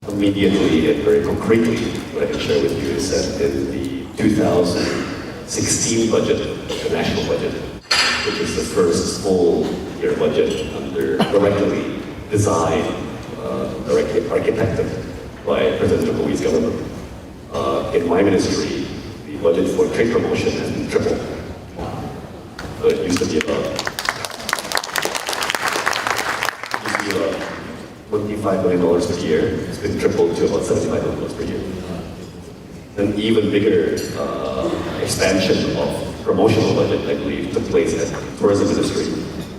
Immediately and very concretely, what I can share with you is that in the 2016 budget, the national budget, which is the first full year budget under directly designed, directly architected by President Jokowi's government. In my ministry, the budget for trade promotion has been tripled. So it used to be about $25 million per year. It's been tripled to about $75 million per year. An even bigger expansion of promotional budget, I believe, took place at the tourism ministry.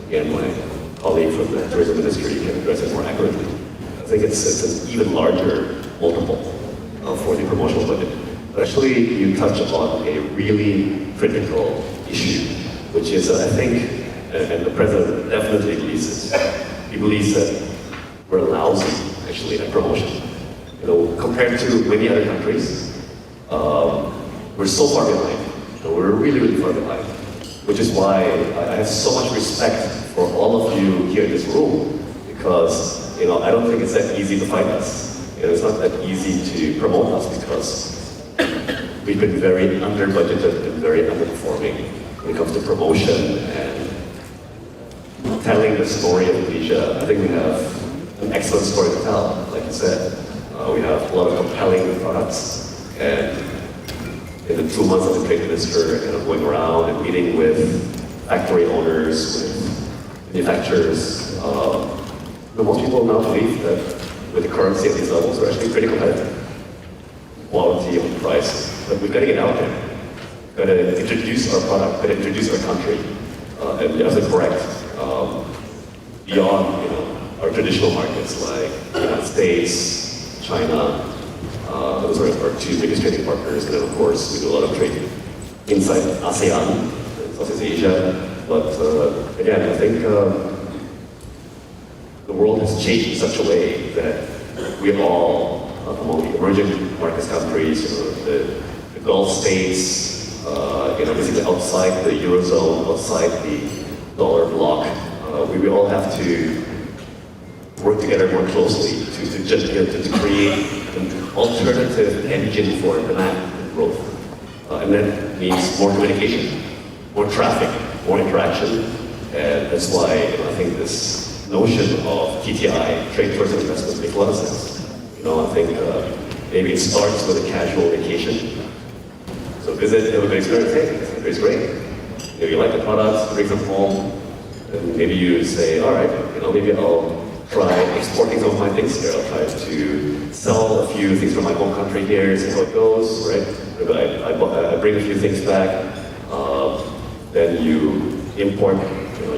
Again, my colleague from the tourism ministry can address it more accurately. I think it's an even larger multiple for the promotional budget. But actually, you touch upon a really critical issue, which is, I think, and the president definitely believes this, he believes that we're lousy, actually, at promotion. You know, compared to many other countries, we're so far behind. You know, we're really, really far behind. Which is why I have so much respect for all of you here in this room, because you know, I don't think it's that easy to find us. You know, it's not that easy to promote us because we've been very under-budgeted and very underperforming when it comes to promotion and telling the story of Indonesia. I think we have an excellent story to tell, like you said. We have a lot of compelling products, and in the 2 months as a trade minister, going around and meeting with factory owners, with manufacturers, most people now believe that with the currency at these levels, we're actually pretty competitive. Quality of price, but we've got to get out there. We've got to introduce our product, got to introduce our country, and you're absolutely correct. Beyond our traditional markets like the United States, China, those are our two biggest trading partners, and then of course we do a lot of trade inside ASEAN, Southeast Asia. But again, I think the world has changed in such a way that we all, among the emerging markets countries, the Gulf states, basically outside the Eurozone, outside the dollar bloc, we all have to work together more closely to create an alternative engine for demand and growth. And that means more communication, more traffic, more interaction. And that's why I think this notion of TTI, trade tourism investments, makes a lot of sense. I think maybe it starts with a casual vacation. So visit, have a good experience. Hey, it's great. If you like the products, bring them home, and maybe you say, all right, maybe I'll try exporting some of my things here. I'll try to sell a few things from my home country here, see how it goes, right? I bring a few things back, then you import,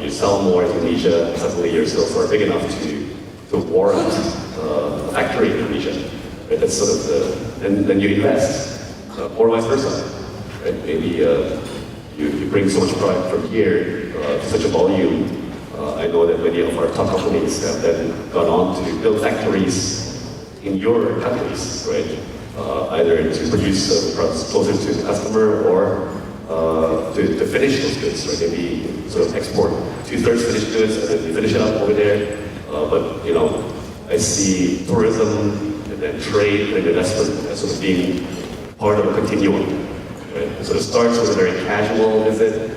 you sell more in Indonesia, suddenly your sales are big enough to warrant a factory in Indonesia. Right? That's sort of and then you invest, or vice versa. Right? Maybe you bring so much product from here to such a volume. I know that many of our top companies have then gone on to build factories in your countries, right? Either to produce products closer to the customer or to finish those goods, right? Maybe sort of export 2/3 finished goods and then you finish it up over there. But I see tourism and then trade and investment as sort of being part of a continuum. Right? It sort of starts with a very casual visit,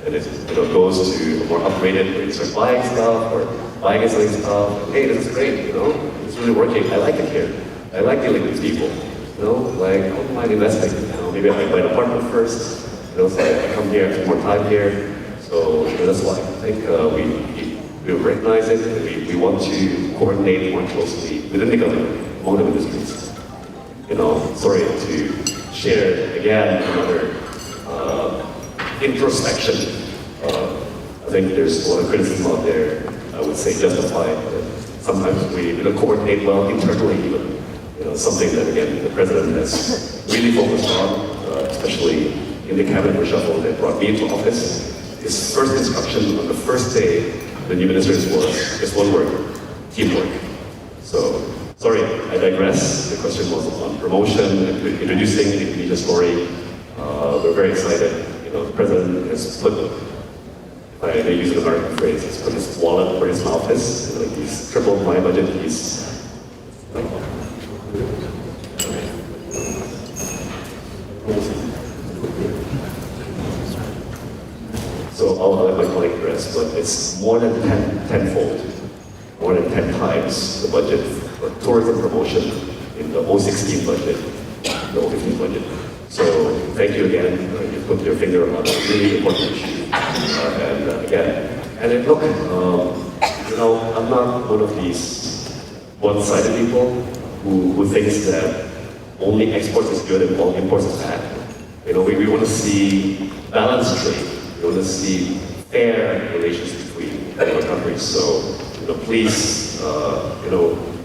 and it goes to a more upgraded where you start buying stuff or buying and selling stuff. Hey, this is great, it's really working. I like it here. I like dealing with these people. Like, I don't mind investing. Maybe I buy an apartment first. So I come here, I spend more time here. So that's why I think we recognize it, and we want to coordinate more closely within the government, among the ministries. Sorry to share again another introspection. I think there's a lot of criticism out there, I would say justified, that sometimes we don't coordinate well internally even. Something that, again, the president has really focused on, especially in the cabinet reshuffle that brought me into office. His first instruction on the first day the new ministers was just one word: teamwork. So, sorry, I digress. The question was on promotion and introducing the Indonesia story. We're very excited. The president has put, if I may use an American phrase, he's put his wallet where his mouth is. He's tripled my budget. He's more than tenfold, more than 10 times the budget for tourism promotion in the 016 budget, the 015 budget. So thank you again. You put your finger on a really important issue. And then look, I'm not one of these one-sided people who thinks that only exports is good and all imports is bad. We want to see balanced trade. We want to see fair relations between our countries. So, please,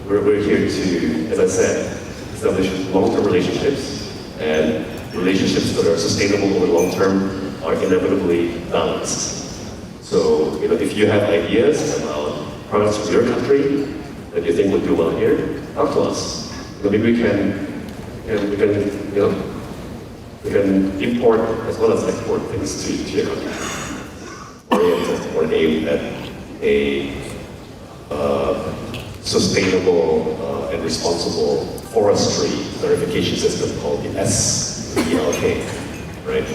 we're here to, as I said, establish long-term relationships, and relationships that are sustainable over the long term are inevitably balanced. So, if you have ideas about products from your country that you think would do well here, talk to us. Maybe we can import as well as export things to your country, or aimed at a sustainable and responsible forestry verification system called the SELK, right?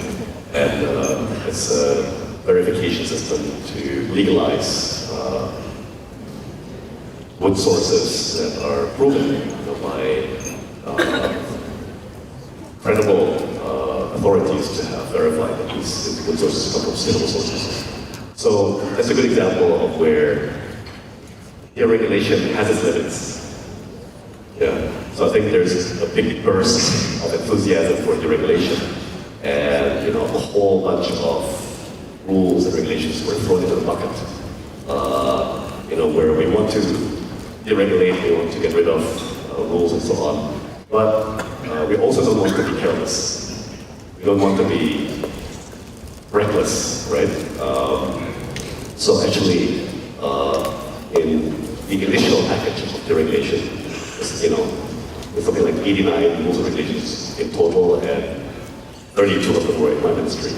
And it's a verification system to legalize wood sources that are proven by credible authorities to have verified that these wood sources come from sustainable sources. So that's a good example of where deregulation has its limits. Yeah. So I think there's a big burst of enthusiasm for deregulation, and a whole bunch of rules and regulations were thrown into the bucket. Where we want to deregulate, we want to get rid of rules and so on, but we also don't want to be careless. We don't want to be reckless, right? So actually, in the initial package of deregulation, there's something like 89 rules and regulations in total, and 32 of them were in my ministry.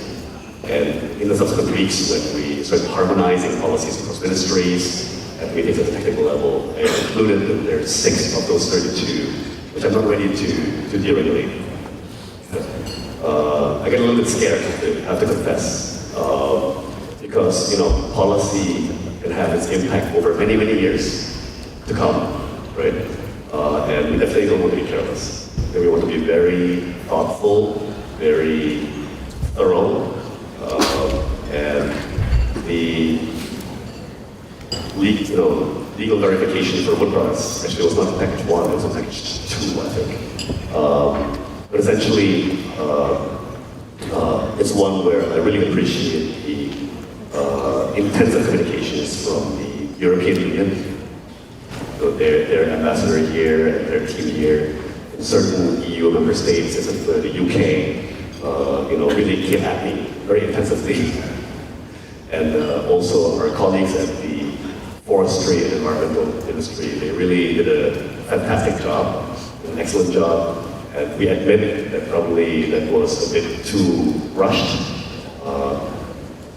And in the subsequent weeks, when we started harmonizing policies across ministries and meetings at the technical level, I included that there's 6 of those 32, which I'm not ready to deregulate. I get a little bit scared, I have to confess, because policy can have its impact over many, many years to come, right? And we definitely don't want to be careless. And we want to be very thoughtful, very thorough, and the legal verification for wood products actually was not package 1, it was on package 2, I think. But essentially, it's one where I really appreciate the intensive communications from the European Union. So their ambassador here and their team here, in certain EU member states, as in the UK, really came at me very intensively. And also our colleagues at the forestry and environmental industry, they really did a fantastic job, an excellent job. And we admit that probably that was a bit too rushed.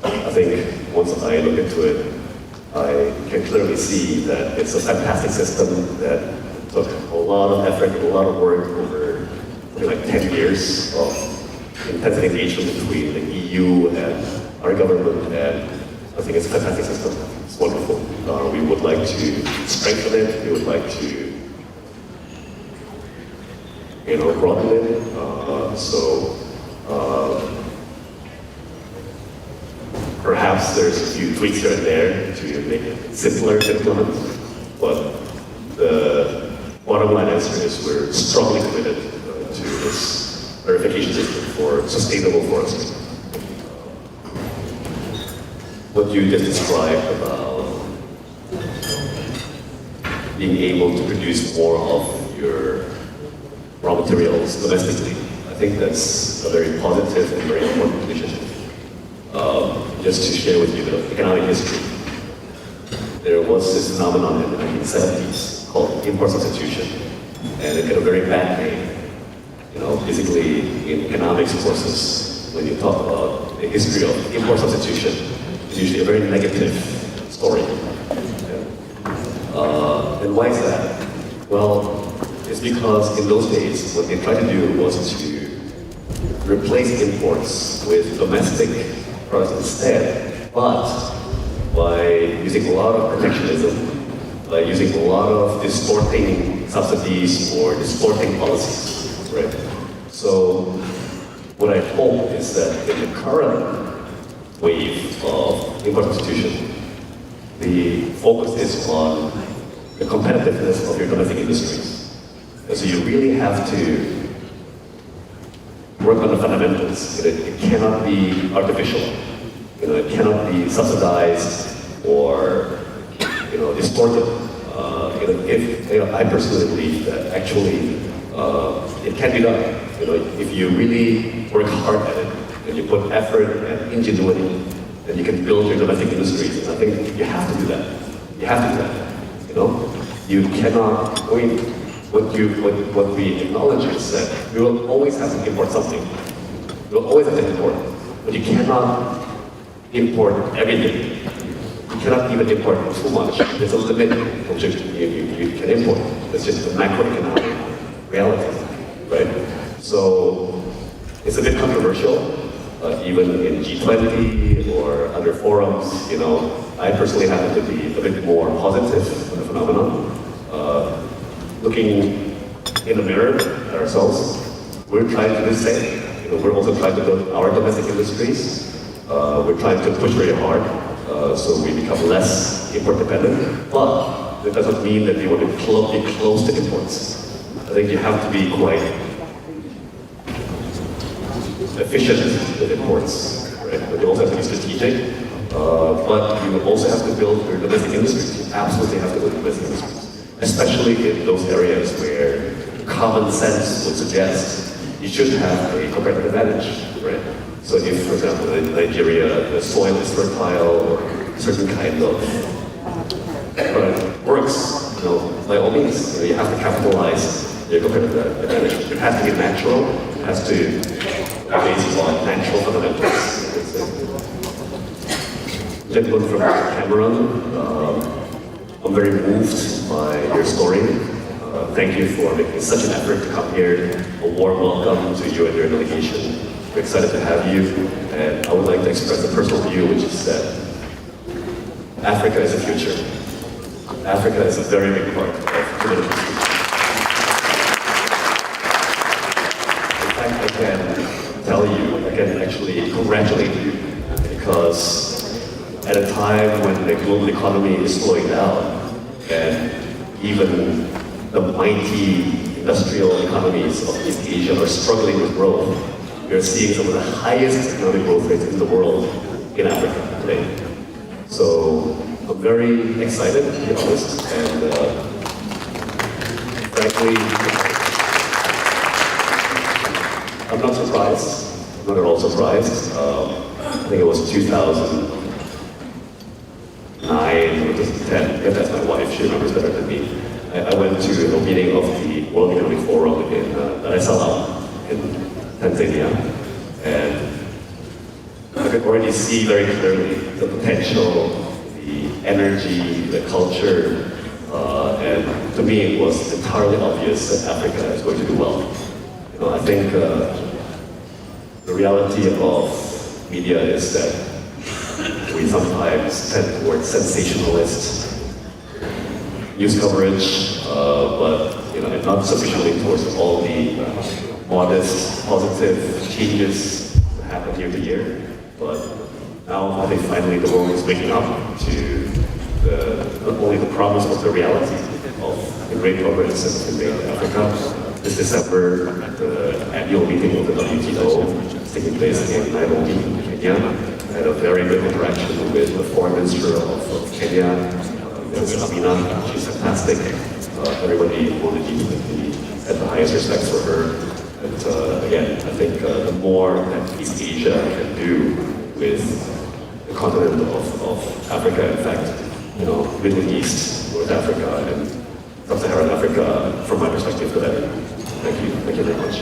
I think once I look into it, I can clearly see that it's a fantastic system that took a lot of effort, a lot of work over like 10 years of intensive engagement between the EU and our government, and I think it's a fantastic system. It's wonderful. We would like to strengthen it. We would like to broaden it. Perhaps there's a few tweaks here and there to make it simpler to implement, but the bottom line answer is we're strongly committed to this verification system for sustainable forestry. What you just described about being able to produce more of your raw materials domestically, I think that's a very positive and very important initiative. Just to share with you the economic history, there was this phenomenon in the 1970s called import substitution, and it got a very bad name. Basically in economics courses, when you talk about the history of import substitution, it's usually a very negative story. And why is that? Well, it's because in those days, what they tried to do was to replace imports with domestic products instead, but by using a lot of protectionism, by using a lot of distorting subsidies or distorting policies, right? So what I hope is that in the current wave of import substitution, the focus is on the competitiveness of your domestic industries. And so you really have to work on the fundamentals. It cannot be artificial. It cannot be subsidized or distorted. I personally believe that actually it can be done. If you really work hard at it and you put effort and ingenuity, then you can build your domestic industries. And I think you have to do that. You have to do that. You cannot. What we acknowledge is that we will always have to import something. We will always have to import, but you cannot import everything. You cannot even import too much. There's a limit to which you can import. It's just a macroeconomic reality, right? So it's a bit controversial, even in G20 or other forums. I personally happen to be a bit more positive on the phenomenon. Looking in the mirror at ourselves, we're trying to do the same. We're also trying to build our domestic industries. We're trying to push very hard so we become less import dependent. But that doesn't mean that we want to be close to imports. I think you have to be quite efficient with imports, right? But you also have to be strategic. But you will also have to build your domestic industries. You absolutely have to build domestic industries. Especially in those areas where common sense would suggest you should have a competitive advantage, right? So if, for example, in Nigeria, the soil is fertile or a certain kind of product works, by all means, you have to capitalize your competitive advantage. It has to be natural, it has to be based on natural fundamentals. Gentleman from Cameroon, I'm very moved by your story. Thank you for making such an effort to come here. A warm welcome to you and your delegation. We're excited to have you, and I would like to express a personal view, which is that Africa is the future. Africa is a very big part of human history. In fact, I can tell you, I can actually congratulate you, because at a time when the global economy is slowing down, and even the mighty industrial economies of East Asia are struggling with growth, we are seeing some of the highest economic growth rates in the world in Africa today. So I'm very excited, to be honest, and frankly, I'm not surprised. I'm not at all surprised. I think it was 2009 or 2010, if that's my wife, she remembers better than me. I went to a meeting of the World Economic Forum in Dar es Salaam in Tanzania, and I could already see very clearly the potential, the energy, the culture, and to me it was entirely obvious that Africa is going to do well. I think the reality of media is that we sometimes tend towards sensationalist news coverage, but not sufficiently towards all the modest, positive changes that happen year to year. But now I think finally the world is waking up to not only the promise but the reality of the great progress that has been made in Africa. This December, the annual meeting of the WTO is taking place in Nairobi, Kenya. I had a very good interaction with the foreign minister of Kenya, Ms. Amina. She's fantastic. Everybody wanted to had the highest respect for her. And again, I think the more that East Asia can do with the continent of Africa, in fact, Middle East, North Africa, and Sub-Saharan Africa, from my perspective, the better. Thank you very much.